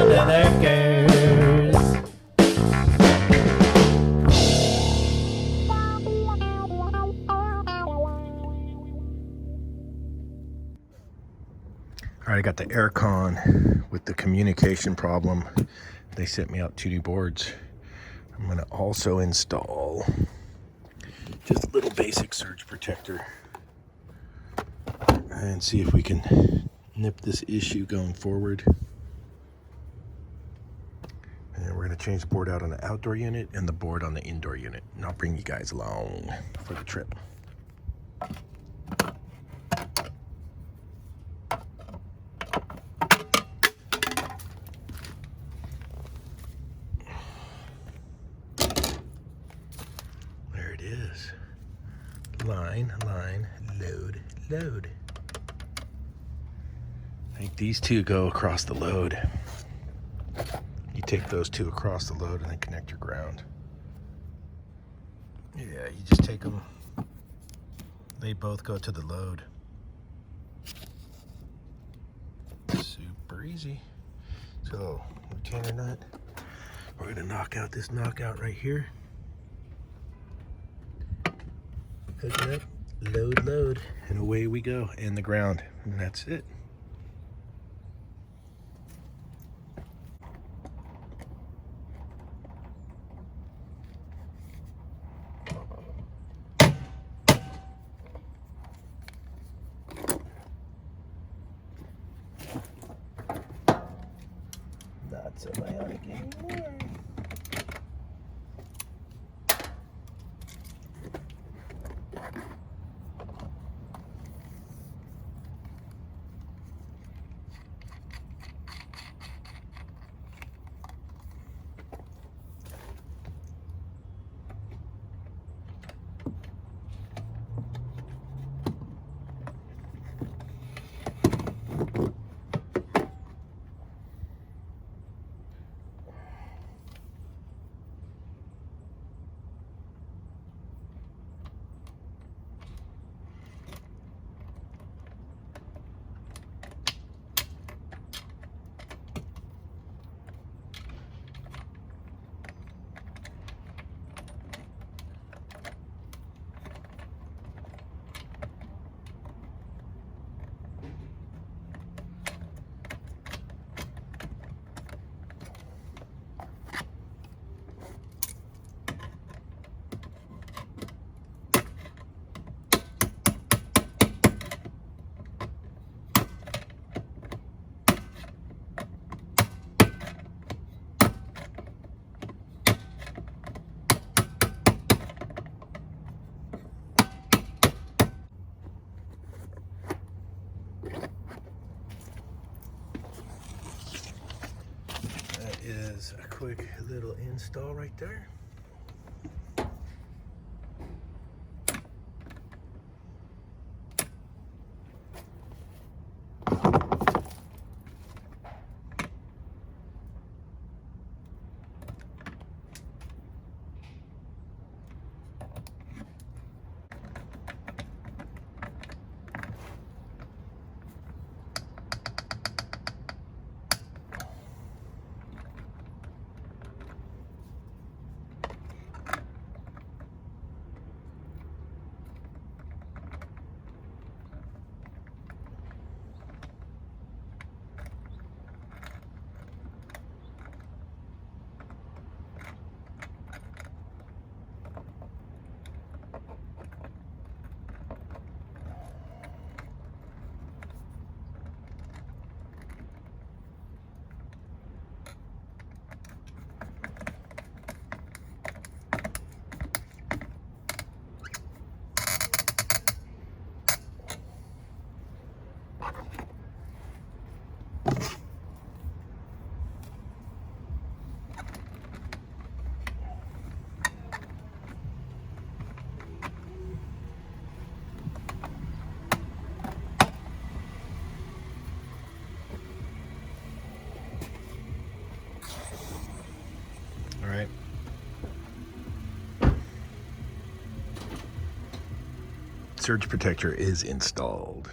All right, I got the aircon with the communication problem. They sent me out 2 new boards. I'm gonna also install just a little basic surge protector and see if we can nip this issue going forward. And we're gonna change the board out on the outdoor unit and the board on the indoor unit. And I'll bring you guys along for the trip. There it is. Line, load, load. I think these 2 go across the load. You take those 2 across the load and then connect your ground. Yeah, you just take them. They both go to the load. Super easy. So, retainer nut. We're gonna knock out this knockout right here. Hook it up, load, and away we go. And the ground, and that's it. Not so bionic anymore. Is a quick little install right there. All right. Surge protector is installed.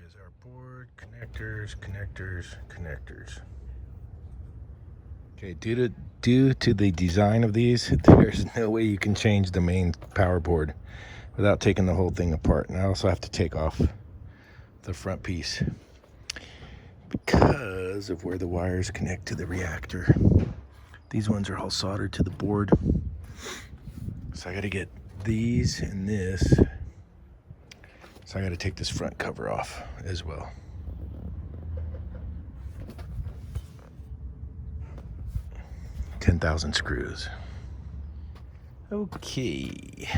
is our board, connectors, connectors, connectors. Okay, due to the design of these, there's no way you can change the main power board without taking the whole thing apart. And I also have to take off the front piece because of where the wires connect to the reactor. These ones are all soldered to the board. So I got to get these and this. So I got to take this front cover off as well. $10,000 screws. Okay.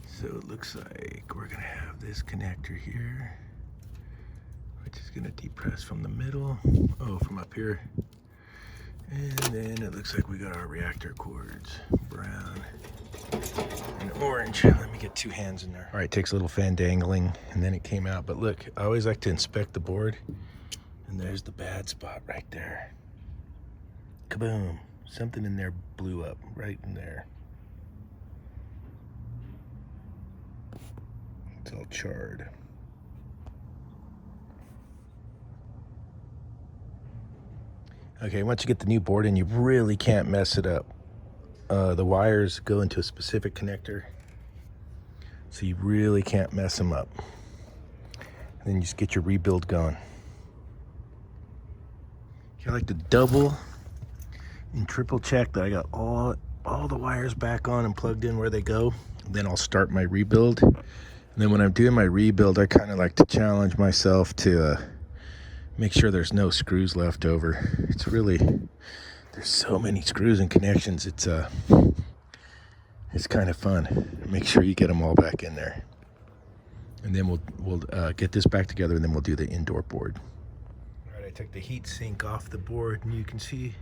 So it looks like we're gonna have this connector here, which is gonna depress from the middle. Oh, from up here. And then it looks like we got our reactor cords, brown and orange. Let me get two hands in there. All right, takes a little fandangling, and then it came out. But look, I always like to inspect the board, and there's the bad spot right there. Kaboom! Something in there blew up right in there. It's all charred. Okay, once you get the new board in, you really can't mess it up. The wires go into a specific connector, so you really can't mess them up. And then you just get your rebuild going. I like to double and triple check that I got all the wires back on and plugged in where they go. Then I'll start my rebuild. And then when I'm doing my rebuild, I kind of like to challenge myself to make sure there's no screws left over. It's really, there's so many screws and connections. It's kind of fun. Make sure you get them all back in there. And then we'll get this back together, and then we'll do the indoor board. All right, I took the heat sink off the board, and you can see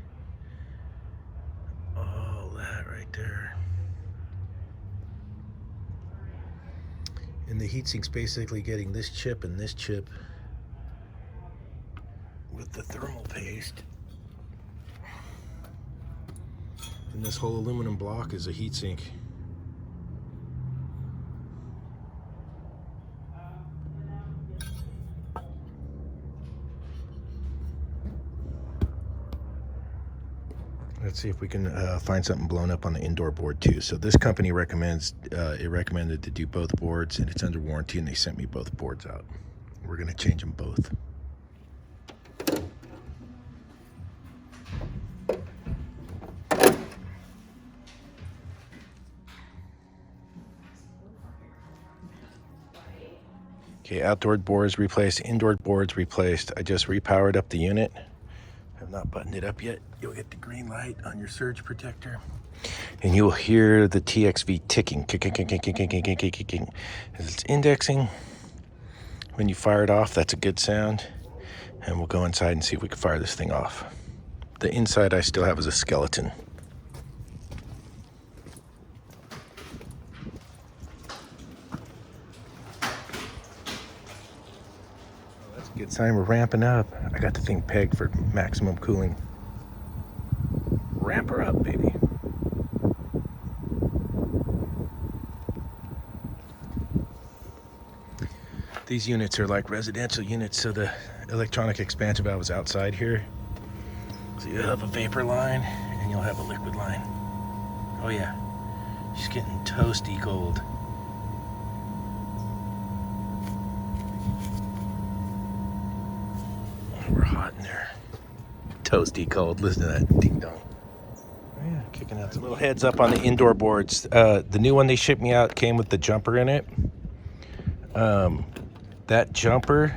all that right there. And the heat sink's basically getting this chip and this chip with the thermal paste. And this whole aluminum block is a heat sink. Let's see if we can find something blown up on the indoor board too. So this company recommended to do both boards, and it's under warranty, and they sent me both boards out. We're gonna change them both. Okay, outdoor boards replaced, indoor boards replaced. I just repowered up the unit. I've not buttoned it up yet. You'll get the green light on your surge protector, and you'll hear the TXV ticking, as it's indexing. When you fire it off, that's a good sound. And we'll go inside and see if we can fire this thing off. The inside I still have is a skeleton. Good sign we're ramping up. I got the thing pegged for maximum cooling. Ramp her up, baby. These units are like residential units, so the electronic expansion valve is outside here. So you'll have a vapor line and you'll have a liquid line. Oh yeah, she's getting toasty cold. We're hot in there. Toasty cold. Listen to that ding dong. Oh yeah, kicking out some little heads up on the indoor boards. The new one they shipped me out came with the jumper in it. That jumper,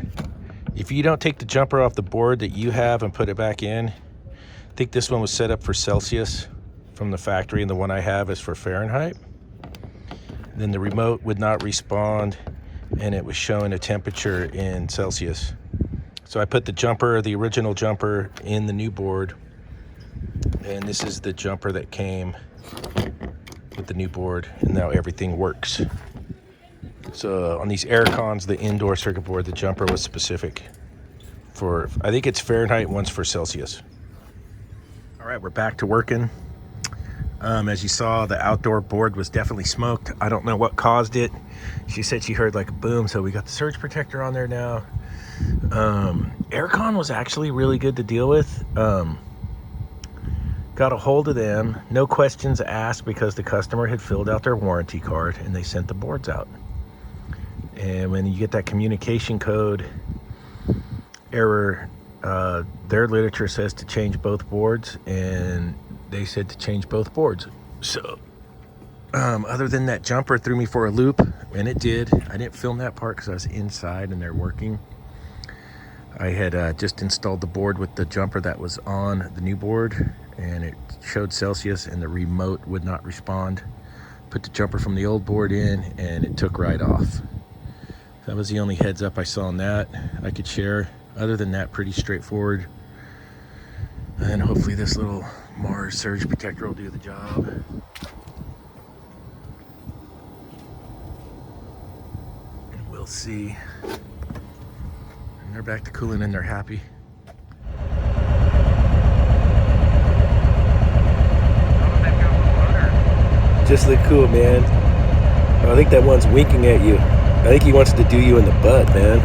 if you don't take the jumper off the board that you have and put it back in, I think this one was set up for Celsius from the factory, and the one I have is for Fahrenheit. And then the remote would not respond, and it was showing a temperature in Celsius. So I put the jumper, the original jumper, in the new board, and this is the jumper that came with the new board, and now everything works. So on these air cons, the indoor circuit board, the jumper was specific for, I think it's Fahrenheit, one's for Celsius. All right, we're back to working. As you saw, the outdoor board was definitely smoked. I don't know what caused it. She said she heard like a boom, so we got the surge protector on there now. Aircon was actually really good to deal with. Got a hold of them, no questions asked, because the customer had filled out their warranty card and they sent the boards out. And when you get that communication code error, their literature says to change both boards, and they said to change both boards. So other than that jumper threw me for a loop, and it did. I didn't film that part because I was inside and they're working. I had just installed the board with the jumper that was on the new board, and it showed Celsius and the remote would not respond. Put the jumper from the old board in and it took right off. That was the only heads up I saw on that I could share. Other than that, pretty straightforward. And hopefully this little Mars surge protector will do the job. And we'll see. And they're back to cooling and they're happy. Just look cool, man. Oh, I think that one's winking at you. I think he wants to do you in the butt, man.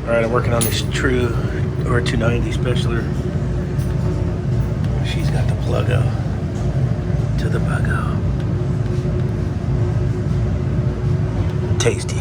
Alright, I'm working on this True or 290 Specialer. She's got the plug-o to the bug-o. Tasty.